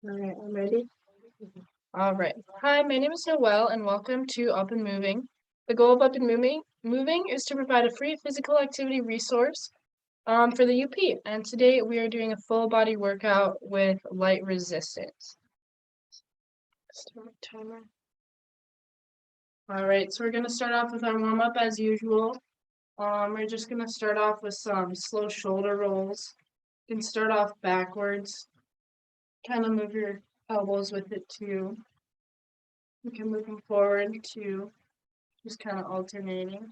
All right, I'm ready. All right. Hi, my name is Noelle, and welcome to Up and Moving. The goal of Up and Moving is to provide a free physical activity resource for the UP. And today we are doing a full body workout with light resistance. Start timer. All right, so we're going to start off with our warm up as usual. We're just going to start off with some slow shoulder rolls. You can start off backwards. Kind of move your elbows with it too. You can move them forward too, just kind of alternating. You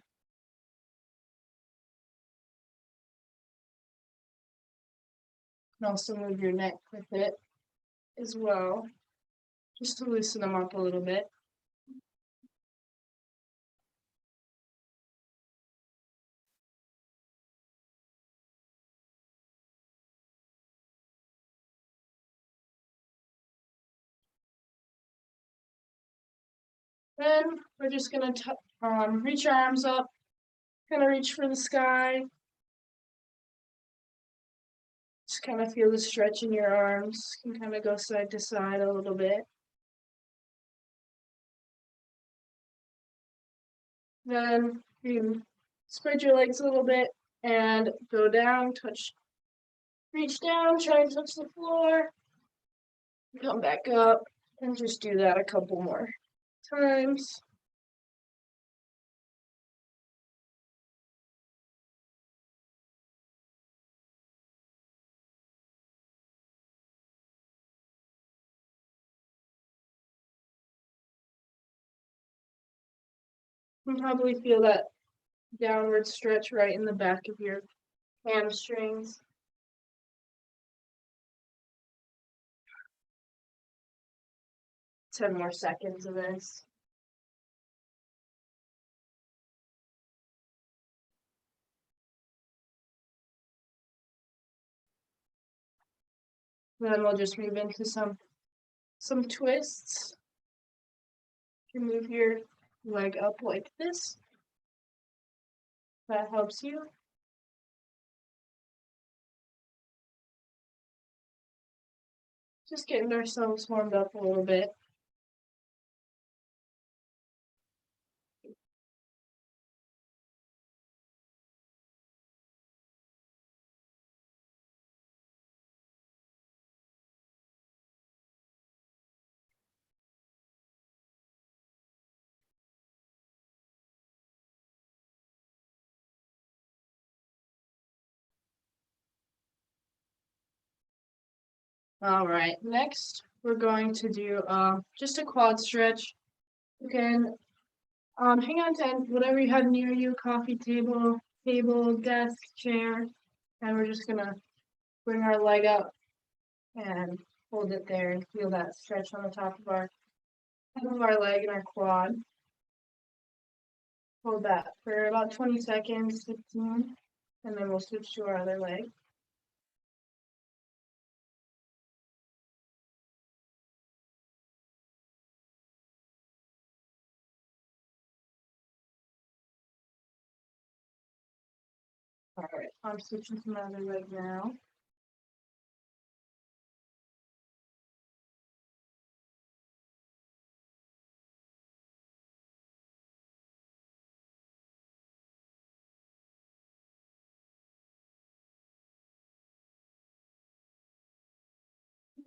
can also move your neck with it as well, just to loosen them up a little bit. Then we're just gonna reach your arms up, kind of reach for the sky. Just kind of feel the stretch in your arms. You can kind of go side to side a little bit. Then you spread your legs a little bit and go down, reach down, try and touch the floor. Come back up and just do that a couple more times. You can probably feel that downward stretch right in the back of your hamstrings. 10 more seconds of this. Then we'll just move into some twists. You can move your leg up like this. That helps you. Just getting ourselves warmed up a little bit. All right, next we're going to do just a quad stretch. You can hang on to whatever you have near you, coffee table, desk, chair, and we're just gonna bring our leg up and hold it there and feel that stretch on the top of our leg and our quad. Hold that for about 20 seconds, 15, and then we'll switch to our other leg. All right, I'm switching to my other leg now.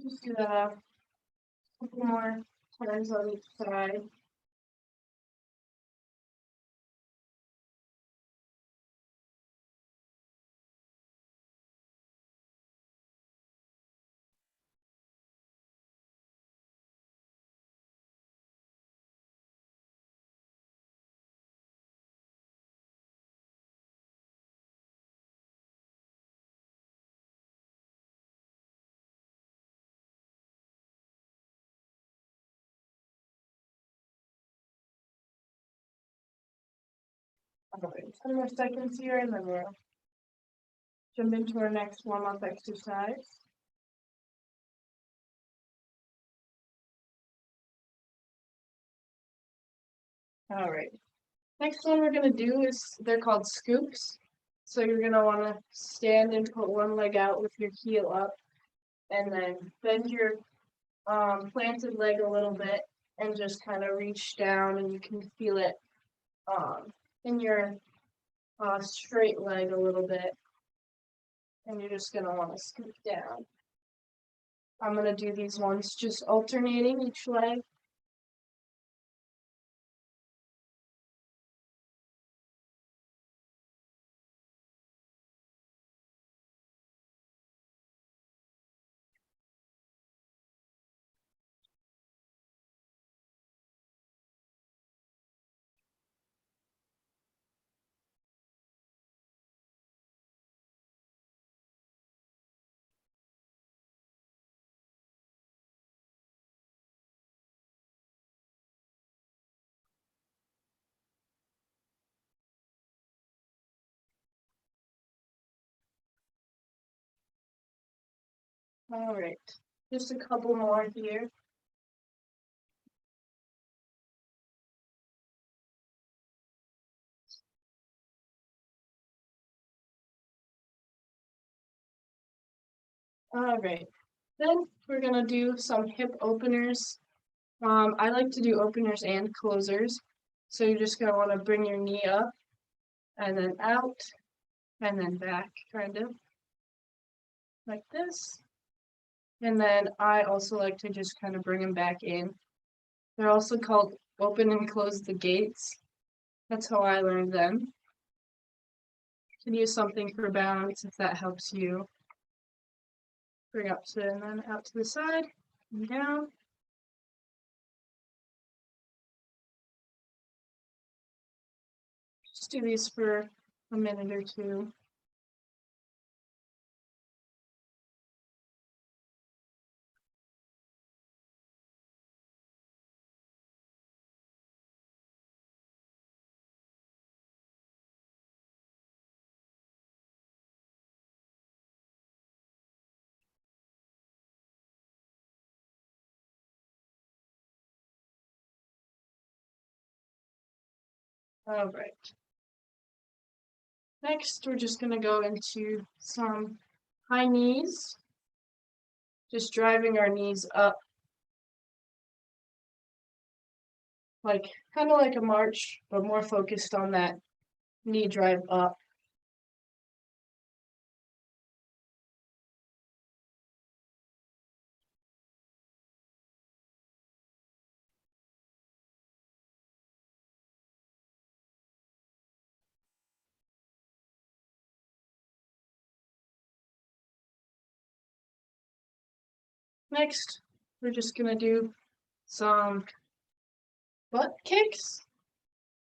Just do that a couple more times on each side. All right, 10 more seconds here, and then we'll jump into our next warm-up exercise. All right, next one we're gonna do is, they're called scoops. So you're gonna wanna stand and put one leg out with your heel up, and then bend your planted leg a little bit and just kind of reach down, and you can feel it in your straight leg a little bit. And you're just going to want to scoop down. I'm going to do these ones just alternating each leg. All right, just a couple more here. All right, then we're gonna do some hip openers. I like to do openers and closers. So you're just gonna want to bring your knee up and then out and then back, kind of like this. And then I also like to just kind of bring them back in. They're also called open and close the gates. That's how I learned them. You can use something for balance if that helps you. Bring up to and then out to the side and down. Just do these for a minute or two. All right. Next, we're just gonna go into some high knees. Just driving our knees up, like kind of like a march, but more focused on that knee drive up. Next, we're just gonna do some butt kicks.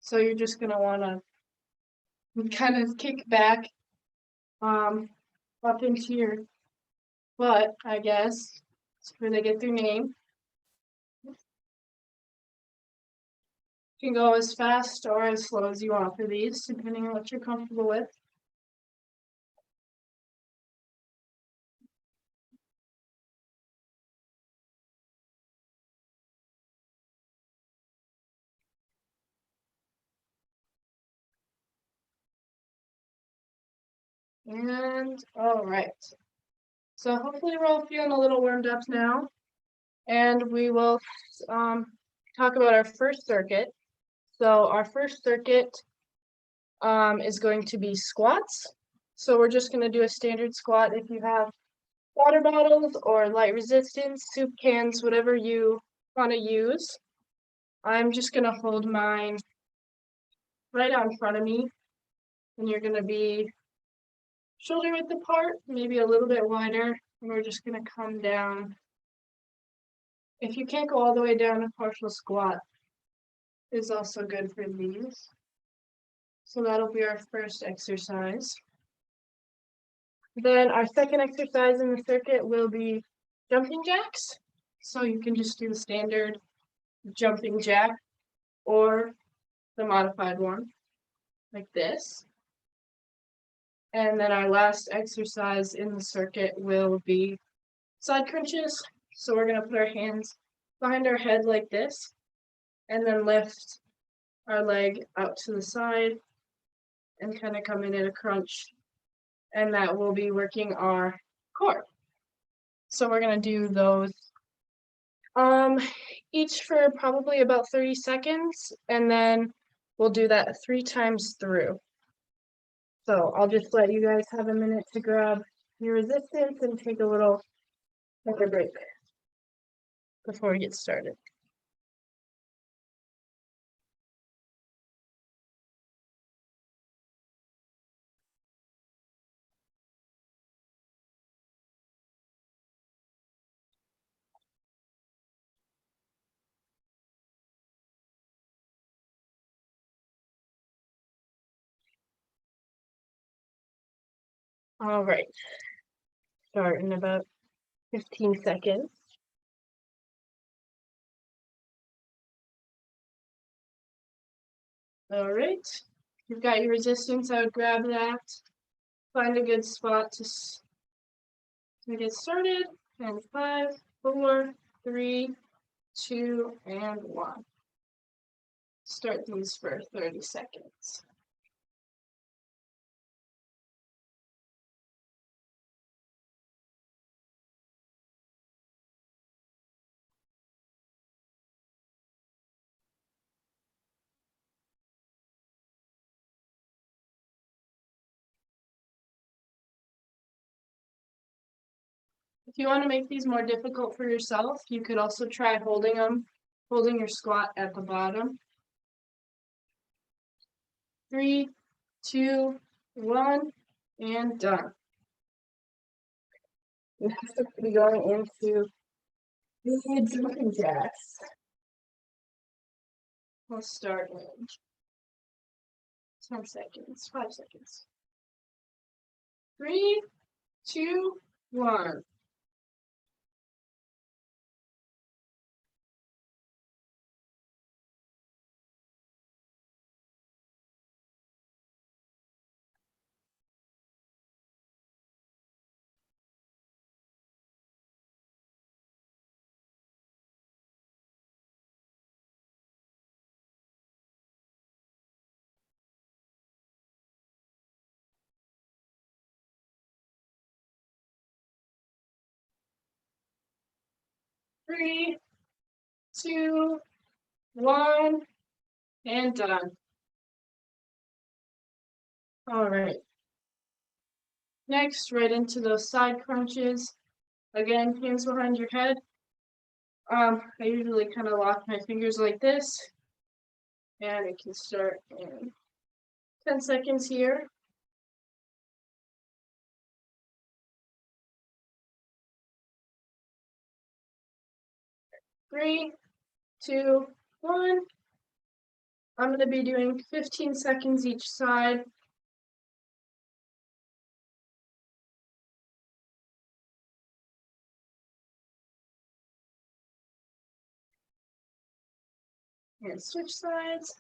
So you're just gonna wanna kind of kick back up into your butt, I guess. That's where they get their name. You can go as fast or as slow as you want for these, depending on what you're comfortable with. And all right. So hopefully we're all feeling a little warmed up now. And we will talk about our first circuit. So our first circuit is going to be squats. So we're just going to do a standard squat. If you have water bottles or light resistance, soup cans, whatever you want to use. I'm just going to hold mine right out in front of me. And you're going to be shoulder width apart, maybe a little bit wider. And we're just going to come down. If you can't go all the way down, a partial squat is also good for these. So that'll be our first exercise. Then our second exercise in the circuit will be jumping jacks. So you can just do the standard jumping jack or the modified one, like this. And then our last exercise in the circuit will be side crunches. So we're going to put our hands behind our head like this, and then lift our leg out to the side and kind of come in at a crunch. And that will be working our core. So we're going to do those Each for probably about 30 seconds, and then we'll do that 3 times through. So I'll just let you guys have a minute to grab your resistance and take a little water break before we get started. All right, start in about 15 seconds. All right, you've got your resistance. I would grab that, find a good spot to get started. And 5, 4, 3, 2, and 1. Start these for 30 seconds. If you want to make these more difficult for yourself, you could also try holding your squat at the bottom. 3, 2, 1, and done. Next, we'll be going into the jumping jacks. We'll start in 10 seconds, 5 seconds. 3, 2, 1. Three, 2, 1, and done. All right. Next, right into those side crunches. Again, hands behind your head. I usually kind of lock my fingers like this, and it can start in 10 seconds here. 3, 2, 1. I'm going to be doing 15 seconds each side. And switch sides.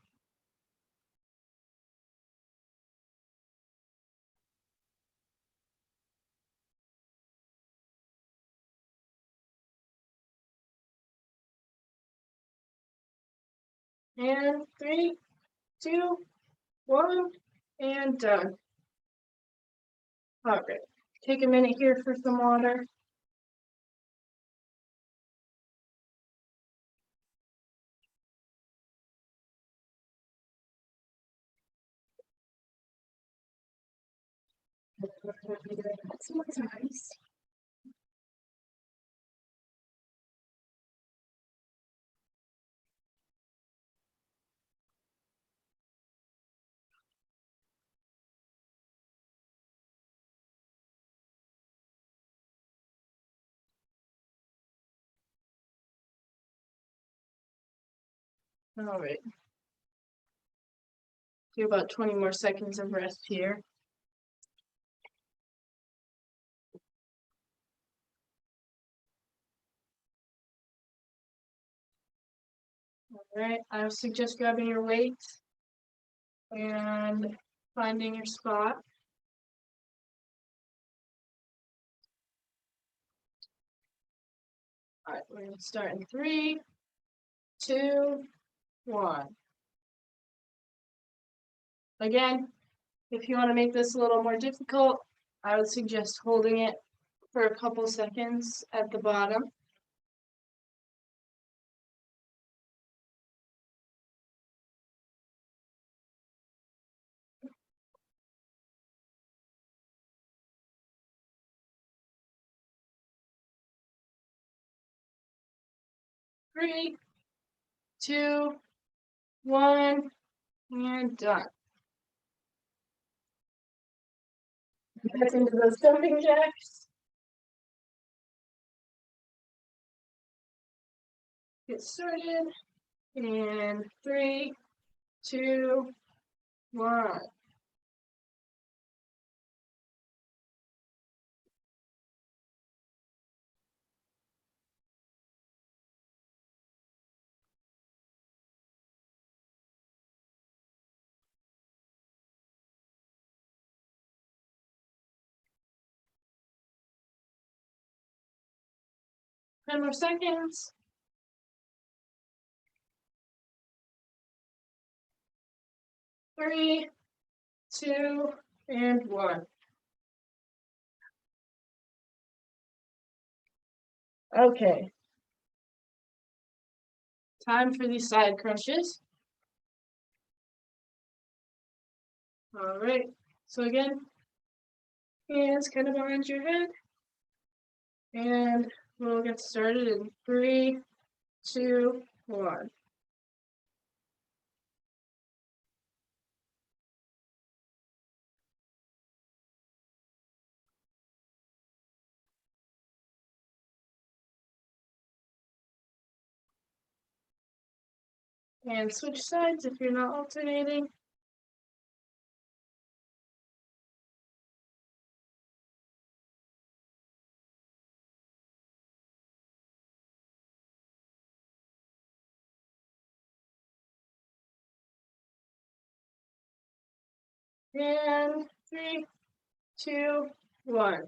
And 3, 2, 1, and done. All right. Take a minute here for some water. Sometimes. All right. Do about 20 more seconds of rest here. All right, I would suggest grabbing your weights and finding your spot. All right, we're going to start in 3, 2, 1. Again, if you want to make this a little more difficult, I would suggest holding it for a couple seconds at the bottom. 3, 2, 1, and done. Get into those jumping jacks. Get started. And 3, 2, 1. 10 more seconds. 3, 2, and 1. Okay. Time for these side crunches. All right. So again, hands kind of behind your head. And we'll get started in 3, 2, 1. And switch sides if you're not alternating. And 3, 2, 1.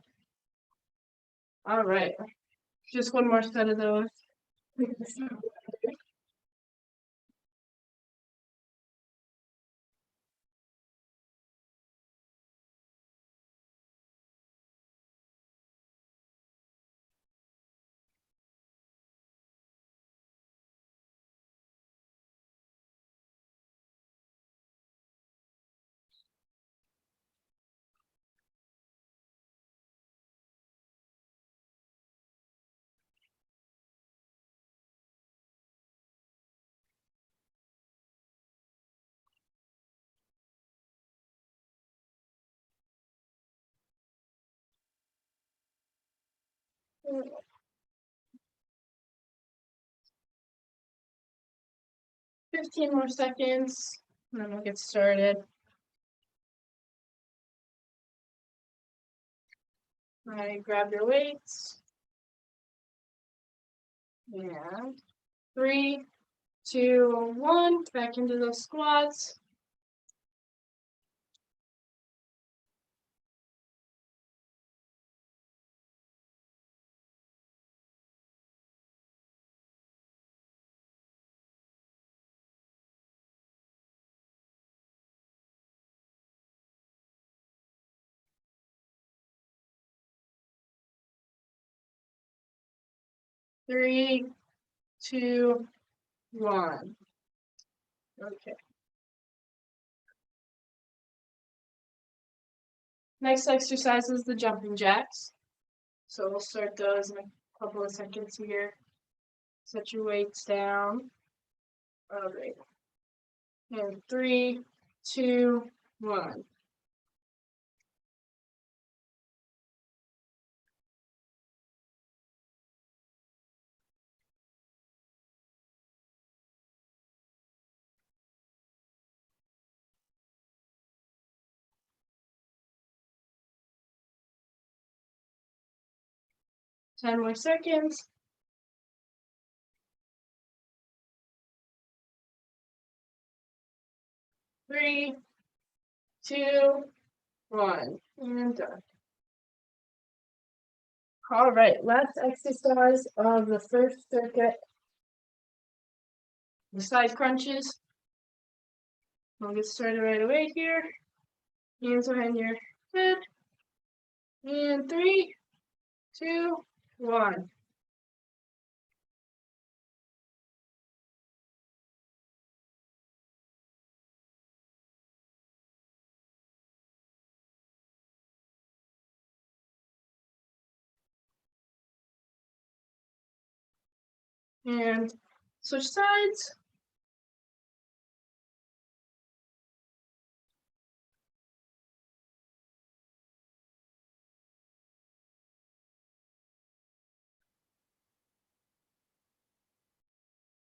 All right. Just one more set of those. 15 more seconds, and then we'll get started. All right, grab your weights. And 3, 2, 1, back into those squats. Three, 2, 1. Okay. Next exercise is the jumping jacks. So we'll start those in a couple of seconds here. Set your weights down. All right. And 3, 2, 1. Ten more seconds. 3, 2, 1. And done. All right, last exercise of the first circuit. The side crunches. We'll get started right away here. Hands behind your head. And 3, 2, 1. And switch sides.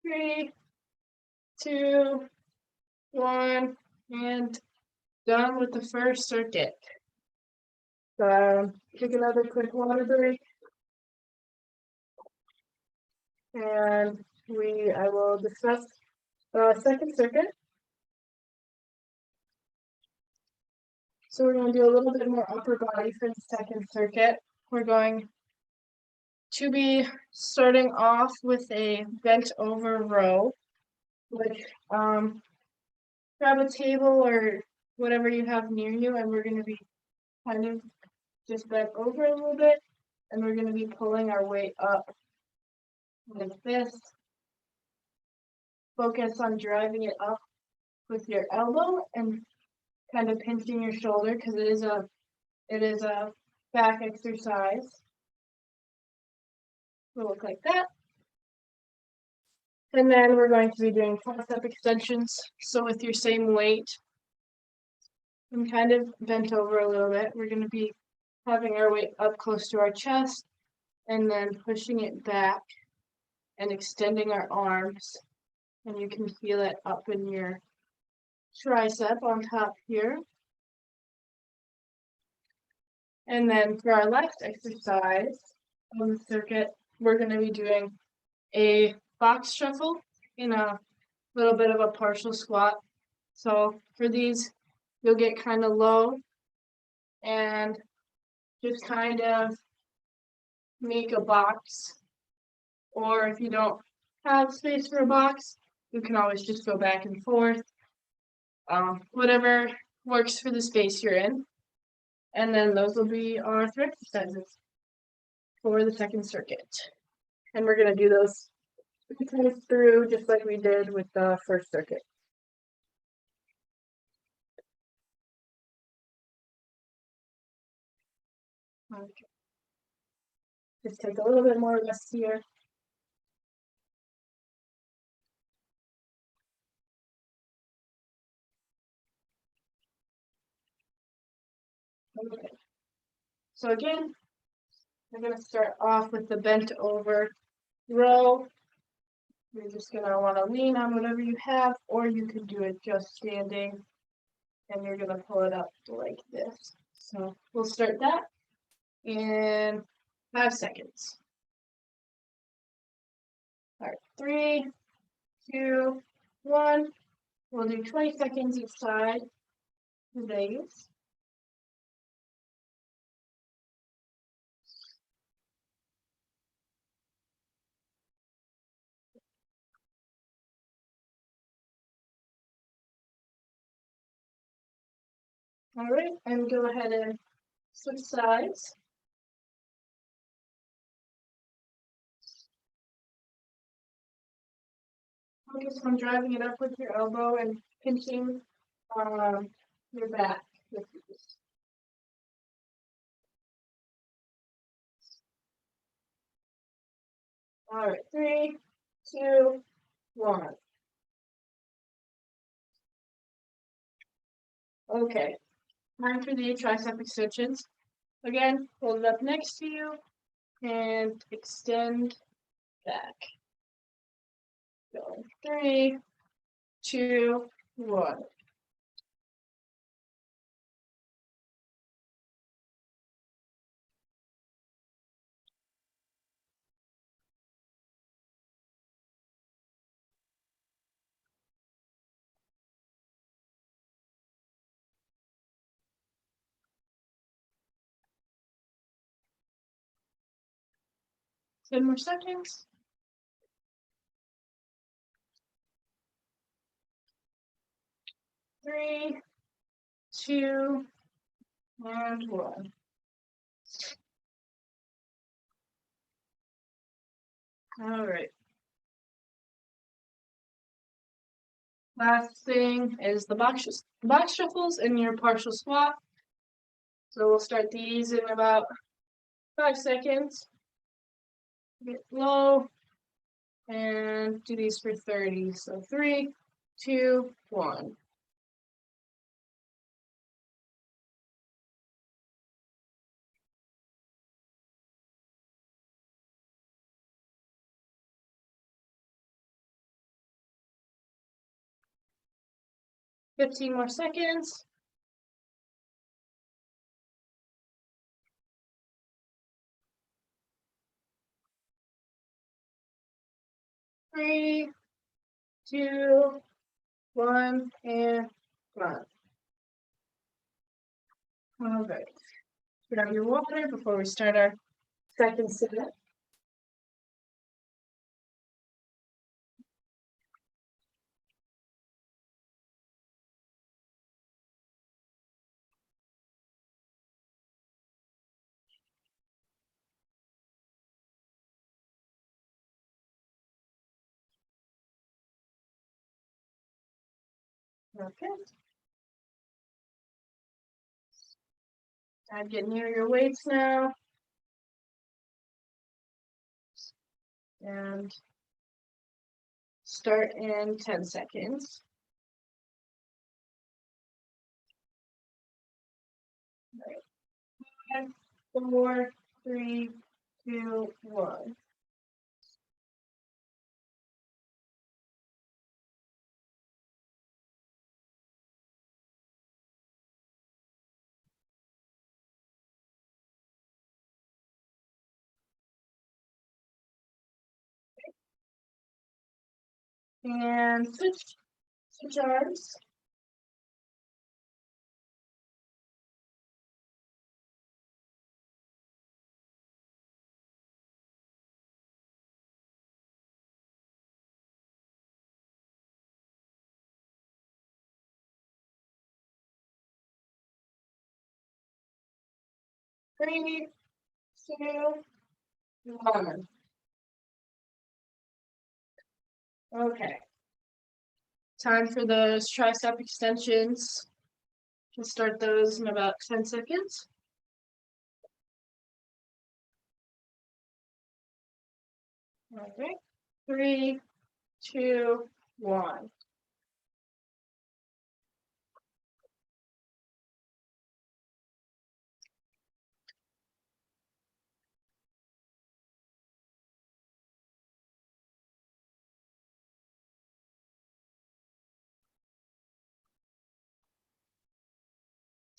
Three, two, one, and done with the first circuit. Take another quick water break. And I will discuss the second circuit. So we're going to do a little bit more upper body for the second circuit. We're going to be starting off with a bent over row. Like grab a table or whatever you have near you, and we're going to be kind of just bent over a little bit, and we're going to be pulling our weight up like this. Focus on driving it up with your elbow and kind of pinching your shoulder because it is a back exercise. It'll look like that. And then we're going to be doing tricep extensions. So with your same weight and kind of bent over a little bit, we're going to be having our weight up close to our chest and then pushing it back and extending our arms. And you can feel it up in your tricep on top here. And then for our last exercise on the circuit, we're going to be doing a box shuffle in a little bit of a partial squat. So for these, you'll get kind of low and just kind of make a box. Or if you don't have space for a box, you can always just go back and forth. Whatever works for the space you're in. And then those will be our 3 exercises for the second circuit. And we're going to do those 3 times through just like we did with the first circuit. Okay. Just take a little bit more rest here. Okay. So again, we're going to start off with the bent over row. You're just going to want to lean on whatever you have, or you can do it just standing, and you're going to pull it up like this. So we'll start that in 5 seconds. All right, 3, 2, 1. We'll do 20 seconds each side for these. All right, and go ahead and switch sides. Focus on driving it up with your elbow and pinching your back with these. All right, 3, 2, 1. Okay, time for the tricep extensions. Again, hold it up next to you and extend back. Go 3, 2, 1. Ten more seconds. 3, 2, and 1. All right. Last thing is the box shuffles in your partial squat. So we'll start these in about 5 seconds. Get low, and do these for 30. So 3, 2, 1. Fifteen more seconds. Three, 2, 1, and run. All right. Grab your water before we start our second set. Okay. Time to get near your weights now. And start in 10 seconds. Right. 5, 4, 3, 2, 1. And switch arms. 3, 2, 1. Okay. Time for those tricep extensions. We'll start those in about 10 seconds. Okay. 3, 2, 1.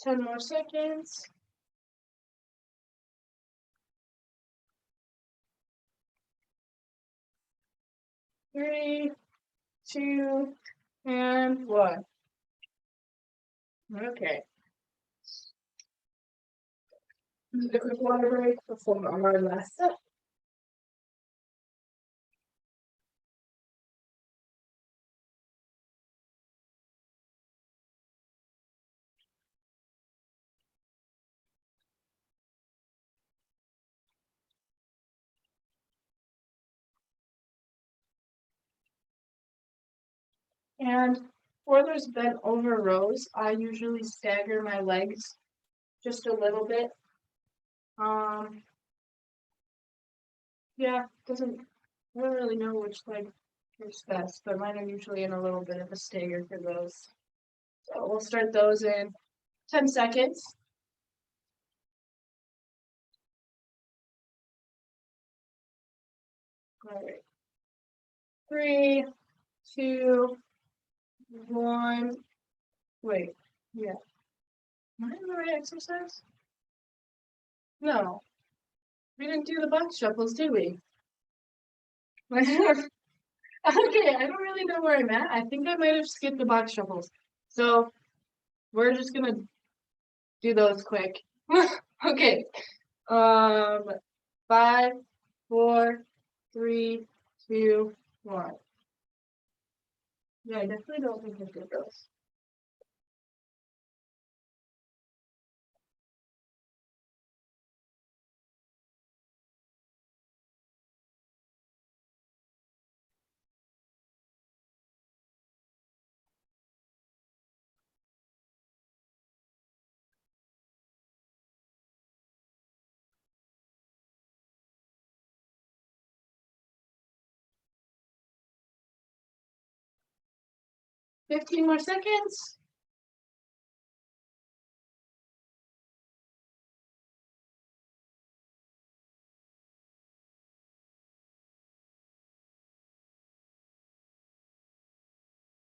Ten more seconds. 3, 2, and 1. Okay. A quick water break before our last set. And for those bent over rows, I usually stagger my legs just a little bit. Yeah, I don't really know which leg is best, but mine are usually in a little bit of a stagger for those. So we'll start those in 10 seconds. All right. 3, 2, 1. Wait, yeah. Am I in the right exercise? No, we didn't do the box shuffles, did we? Okay, I don't really know where I'm at. I think I might have skipped the box shuffles. So we're just gonna do those quick. Okay. 5, 4, 3, 2, 1. Yeah, I definitely don't think I did those. 15 more seconds.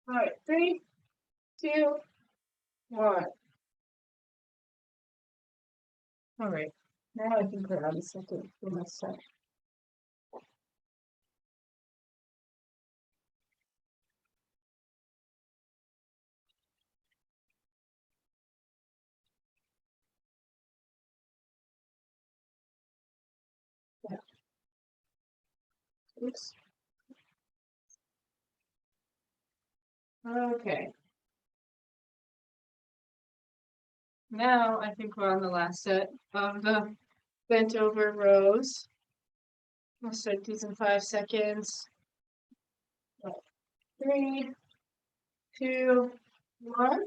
All right, 3, 2, 1. All right, now I can put on a second for myself. Yeah. Oops. Okay. Now I think we're on the last set of the bent over rows. I'll start these in 5 seconds. 3, 2, 1.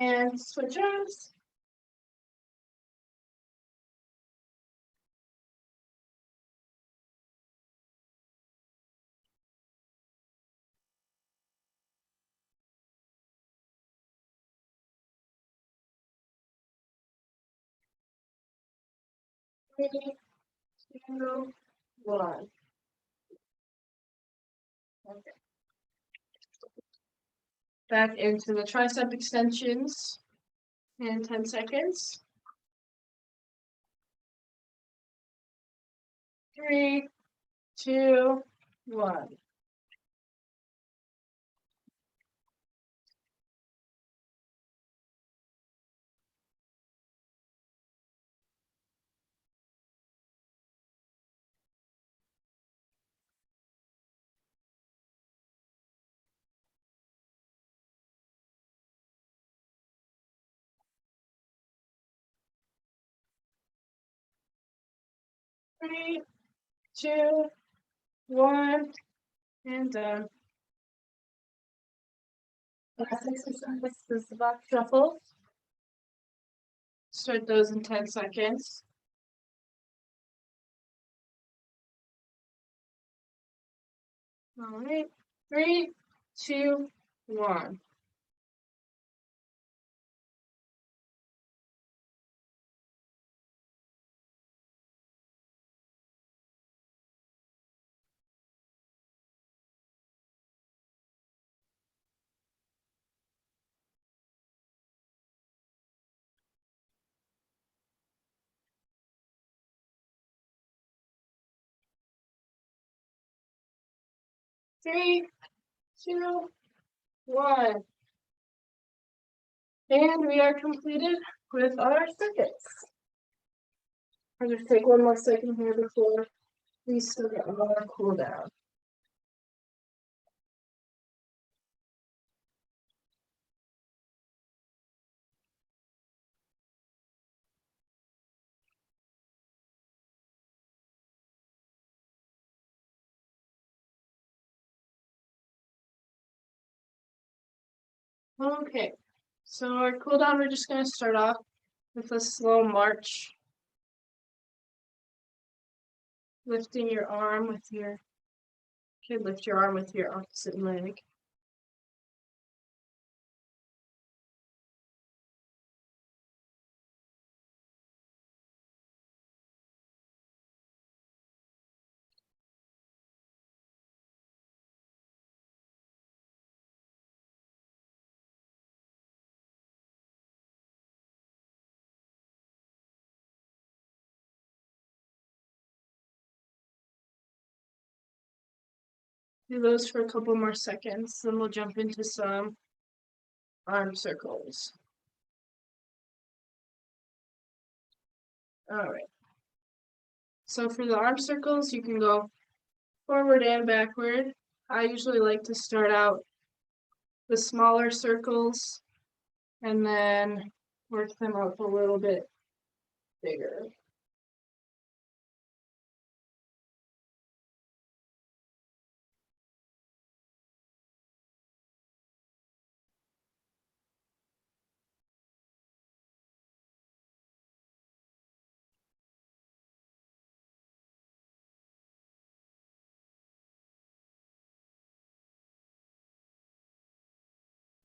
And switch arms. 3, 2, 1. Okay. Back into the tricep extensions in 10 seconds. 3, 2, 1. 3, 2, 1, and done. Last exercise is the box shuffle. Start those in 10 seconds. All right, 3, 2, 1. 3, 2, 1. And we are completed with our circuits. I'll just take one more second here before we start our cool down. Okay, so our cool down, we're just going to start off with a slow march. Lifting your arm with your, you can lift your arm with your opposite leg. Do those for a couple more seconds, then we'll jump into some arm circles. All right. So for the arm circles, you can go forward and backward. I usually like to start out the smaller circles and then work them up a little bit bigger.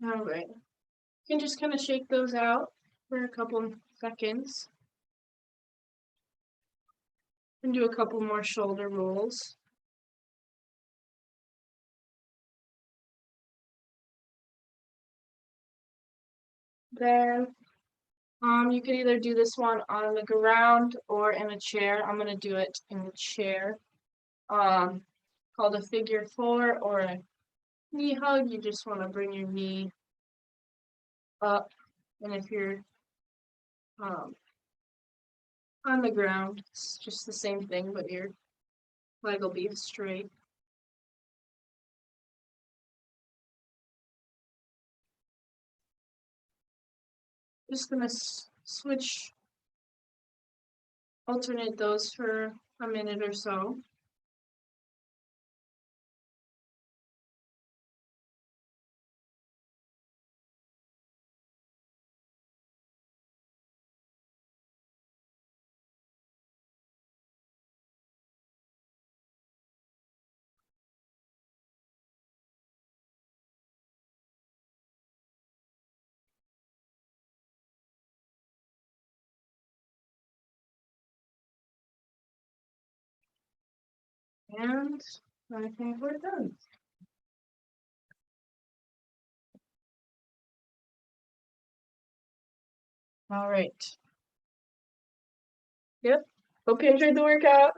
All right. You can just kind of shake those out for a couple seconds and do a couple more shoulder rolls. Then you can either do this one on the ground or in a chair. I'm gonna do it in the chair. Called a figure four or a knee hug. You just want to bring your knee up, and if you're um, on the ground, it's just the same thing, but your leg will be straight. Just gonna switch, alternate those for a minute or so. And I think we're done. All right. Yep. Hope you enjoyed the workout.